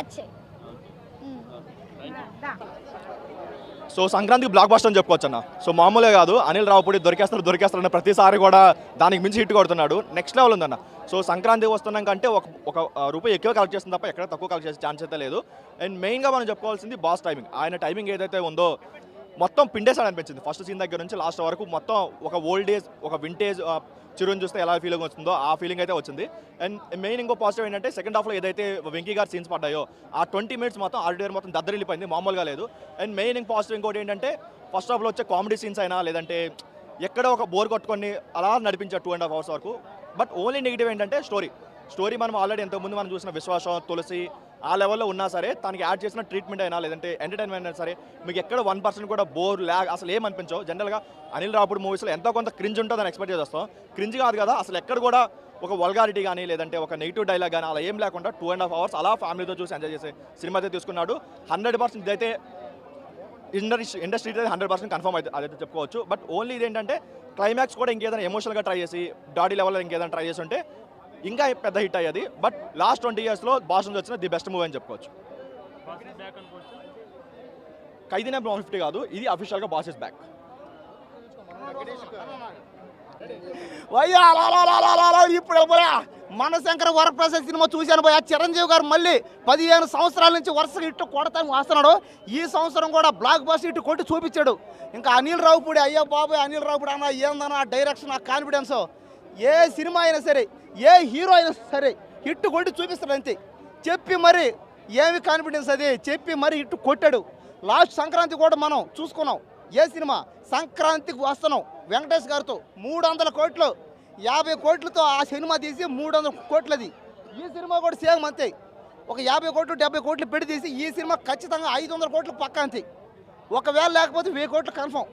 నచ్చాయి. సో సంక్రాంతికి block buster అని చెప్పుకోవచ్చు అన్న. సో మామూలే కాదు, అనిల్ రావుపూడి దొరికేస్తారన్న ప్రతిసారి కూడా దానికి మించి హిట్ కొడుతున్నాడు. నెక్స్ట్ లెవెల్ ఉందన్న. సో సంక్రాంతికి వస్తున్నాం కంటే ఒక రూపాయి ఎక్కువ కలెక్ట్ చేస్తుంది తప్ప ఎక్కడ తక్కువ కలెక్ట్ చేసే ఛాన్స్ అయితే లేదు. అండ్ మెయిన్గా మనం చెప్పుకోవాల్సింది బాస్ టైమింగ్. ఆయన టైమింగ్ ఏదైతే ఉందో మొత్తం పిండేసాడు అనిపించింది. ఫస్ట్ సీన్ దగ్గర నుంచి లాస్ట్ వరకు మొత్తం ఒక ఓల్డ్ ఏజ్, ఒక వింటేజ్ చిరుని చూస్తే ఎలా ఫీలింగ్ వస్తుందో ఆ ఫీలింగ్ అయితే వచ్చింది. అండ్ మెయిన్ ఇంకో పాజిటివ్ ఏంటంటే సెకండ్ హాఫ్లో ఏదైతే వెంకీ గారు సీన్స్ పడ్డాయో ఆ 20 minutes మొత్తం ఆడియర్ మొత్తం దద్దరిల్లిపోయింది, మామూలుగా లేదు. అండ్ మెయిన్ పాజిటివ్ ఇంకోటి ఏంటంటే ఫస్ట్ హాఫ్లో వచ్చే కామెడీ సీన్స్ అయినా లేదంటే ఎక్కడో ఒక బోర్ కొట్టుకొని అలా నడిపించారు 2.5 hours వరకు. బట్ ఓన్లీ నెగిటివ్ ఏంటంటే స్టోరీ మనం ఆల్రెడీ ఎంతకుముందు మనం చూసిన విశ్వాసం, తులసి ఆ లెవెల్లో ఉన్నా సరే తనకి యాడ్ చేసిన ట్రీట్మెంట్ అయినా లేదంటే ఎంటర్టైన్మెంట్ అయినా సరే మీకు ఎక్కడ 1% కూడా బోర్ ల్యాగ్ అసలు ఏమనిపించవు. జనరల్గా అనిల్ రావుపూడి మూవీస్లో ఎంతో కొంత క్రింజ్ ఉంటుందని ఎక్స్పెక్ట్ చేస్తాం. క్రింజ్ కాదు కదా, అసలు ఎక్కడ కూడా ఒక వల్గారిటీ కానీ లేదంటే ఒక నెగిటివ్ డైలాగ్ కానీ అలా ఏం లేకుండా 2.5 hours అలా ఫ్యామిలీతో చూసి ఎంజాయ్ చేసే సినిమా అయితే తీసుకున్నాడు. 100% ఇదైతే ఇండస్ట్రీ అయితే 100% కన్ఫర్మ్ అయితే అదైతే చెప్పుకోవచ్చు. బట్ ఓన్లీ ఇదేంటంటే క్లైమాక్స్ కూడా ఇంకేదైనా ఎమోషనల్గా ట్రై చేసి డాడీ లెవెల్లో ఇంకేదైనా ట్రై చేసి ఉంటే ఇంకా పెద్ద హిట్ అయ్యేది. బట్ లాస్ట్ 20 yearsలో బాస్ నుంచి వచ్చిన ది బెస్ట్ మూవీ అని చెప్పుకోవచ్చు. ఖైదీ నెంబర్ 150 కాదు, ఇది అఫీషియల్గా బాస్ ఇస్ బ్యాక్. ఇప్పుడు మనశంకర వరప్రసాద్ సినిమా చూశాను పోయి. చిరంజీవి గారు మళ్ళీ 15 సంవత్సరాల నుంచి వరుసగా ఇట్టు కొడతాను వస్తున్నాడు. ఈ సంవత్సరం కూడా బ్లాక్ బస్టర్ ఇట్టు కొట్టి చూపించాడు. ఇంకా అనిల్ రావుపూడి, అయ్యో బాబాయ్ అనిల్ రావుపూడి అన్న ఏందన్న డైరెక్షన్, ఆ కాన్ఫిడెన్స్, ఏ సినిమా అయినా సరే ఏ హీరో అయినా సరే హిట్ కొట్టి చూపిస్తాడు అంతే. చెప్పి మరి ఏమి కాన్ఫిడెన్స్ అది చెప్పి మరి హిట్ కొట్టాడు. లాస్ట్ సంక్రాంతి కూడా మనం చూసుకున్నాం. ఏ సినిమా సంక్రాంతికి వస్తున్నాం వెంకటేష్ గారితో 300 కోట్లు 50 కోట్లతో ఆ సినిమా తీసి 300 కోట్లది. ఈ సినిమా కూడా సేమ్ అంతే, ఒక 50 కోట్లు 70 కోట్లు పెట్టి తీసి ఈ సినిమా ఖచ్చితంగా 500 కోట్లు పక్క అంతే. ఒకవేళ లేకపోతే 1000 కోట్లు కన్ఫర్మ్.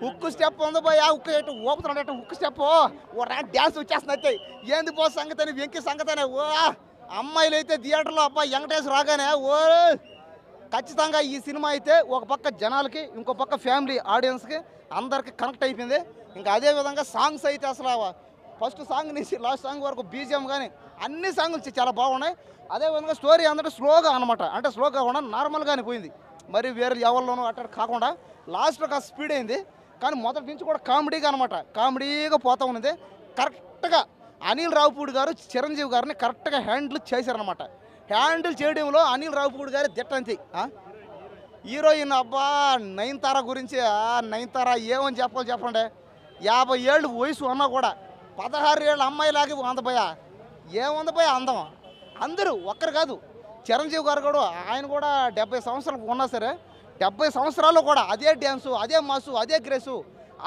హుక్ స్టెప్ ఉంది పోయి, ఆ హుక్ ఎటు ఊపుతున్నాడు, హుక్ స్టెప్ ఓ డ్యాన్స్ వచ్చేస్తుంది. ఏంది పో సంగతి అని వెంకీ సంగతి అని ఓ అమ్మాయిలు అయితే థియేటర్లో అబ్బాయి వెంకటేష్ రాగానే ఓ ఖచ్చితంగా ఈ సినిమా అయితే ఒక పక్క జనాలకి ఇంకో పక్క ఫ్యామిలీ ఆడియన్స్కి అందరికి కనెక్ట్ అయిపోయింది. ఇంకా అదేవిధంగా సాంగ్స్ అయితే అసలు ఫస్ట్ సాంగ్ నుంచి లాస్ట్ సాంగ్ వరకు బీజిఎం కానీ అన్ని సాంగులు చాలా బాగున్నాయి. అదేవిధంగా స్టోరీ అందరూ స్లోగా అనమాట, అంటే స్లోగా కాకుండా నార్మల్గానే పోయింది. మరి వేరే ఎవరిలోనూ అట్లా కాకుండా లాస్ట్లో కాస్త స్పీడ్ అయింది. కానీ మొదటి నుంచి కూడా కామెడీగా అనమాట, కామెడీగా పోతూ ఉన్నది. కరెక్ట్గా అనిల్ రావుపూడి గారు చిరంజీవి గారిని కరెక్ట్గా హ్యాండిల్ చేశారనమాట. హ్యాండిల్ చేయడంలో అనిల్ రావుపూడి గారి దిట్టంతి. హీరోయిన్ అబ్బా నయనతార గురించి, నయనతార ఏమని చెప్పండి. 50 ఏళ్ళు వయసు అన్నా కూడా 16 ఏళ్ళ అమ్మాయిలాగే అందపోయా. ఏముంది పోయా అందం. అందరూ ఒక్కరు కాదు, చిరంజీవి గారు కూడా ఆయన కూడా 70 సంవత్సరాలు ఉన్నా సరే 70 సంవత్సరాలు కూడా అదే డ్యాన్సు, అదే మాసు, అదే గ్రేసు,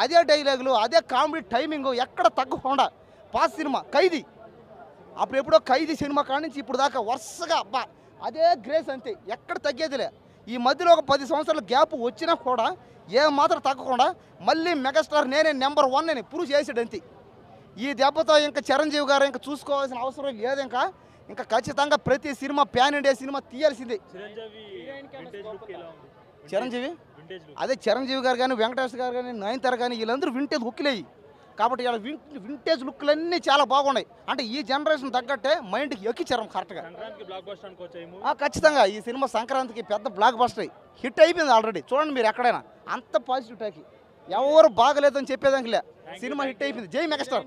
అదే డైలాగులు, అదే కామెడీ టైమింగ్ ఎక్కడ తగ్గకుండా. పాస్ సినిమా ఖైదీ, అప్పుడు ఎప్పుడో ఖైదీ సినిమా కాడి నుంచి ఇప్పుడు దాకా వరుసగా అబ్బా అదే గ్రేస్ అంతే, ఎక్కడ తగ్గేదిలే. ఈ మధ్యలో ఒక 10 సంవత్సరాల గ్యాప్ వచ్చినా కూడా ఏ మాత్రం తగ్గకుండా మళ్ళీ మెగాస్టార్ నేనే నెంబర్ 1 అని ప్రూవ్ చేసాడు అంతే. ఈ దెబ్బతో ఇంకా చిరంజీవి గారు ఇంకా చూసుకోవాల్సిన అవసరం లేదు. ఇంకా ఖచ్చితంగా ప్రతి సినిమా ప్యాన్ ఇండియా సినిమా తీయాల్సిందే. చిరంజీవి అదే చిరంజీవి గారు కానీ వెంకటేష్ గారు కానీ నయనతార కానీ వీళ్ళందరూ వింటేజ్ లుక్లేయి కాబట్టి ఇలా వింటేజ్ లుక్లన్నీ చాలా బాగున్నాయి. అంటే ఈ జనరేషన్ తగ్గట్టే మైండ్కి ఎక్కించారు కరెక్ట్గా. ఖచ్చితంగా ఈ సినిమా సంక్రాంతికి పెద్ద బ్లాక్ బస్టర్ హిట్ అయిపోయింది ఆల్రెడీ. చూడండి మీరు ఎక్కడైనా అంత పాజిటివ్ టాకి ఎవరు బాగలేదని చెప్పేదానికి లే, సినిమా హిట్ అయిపోయింది. జై మెగాస్టార్.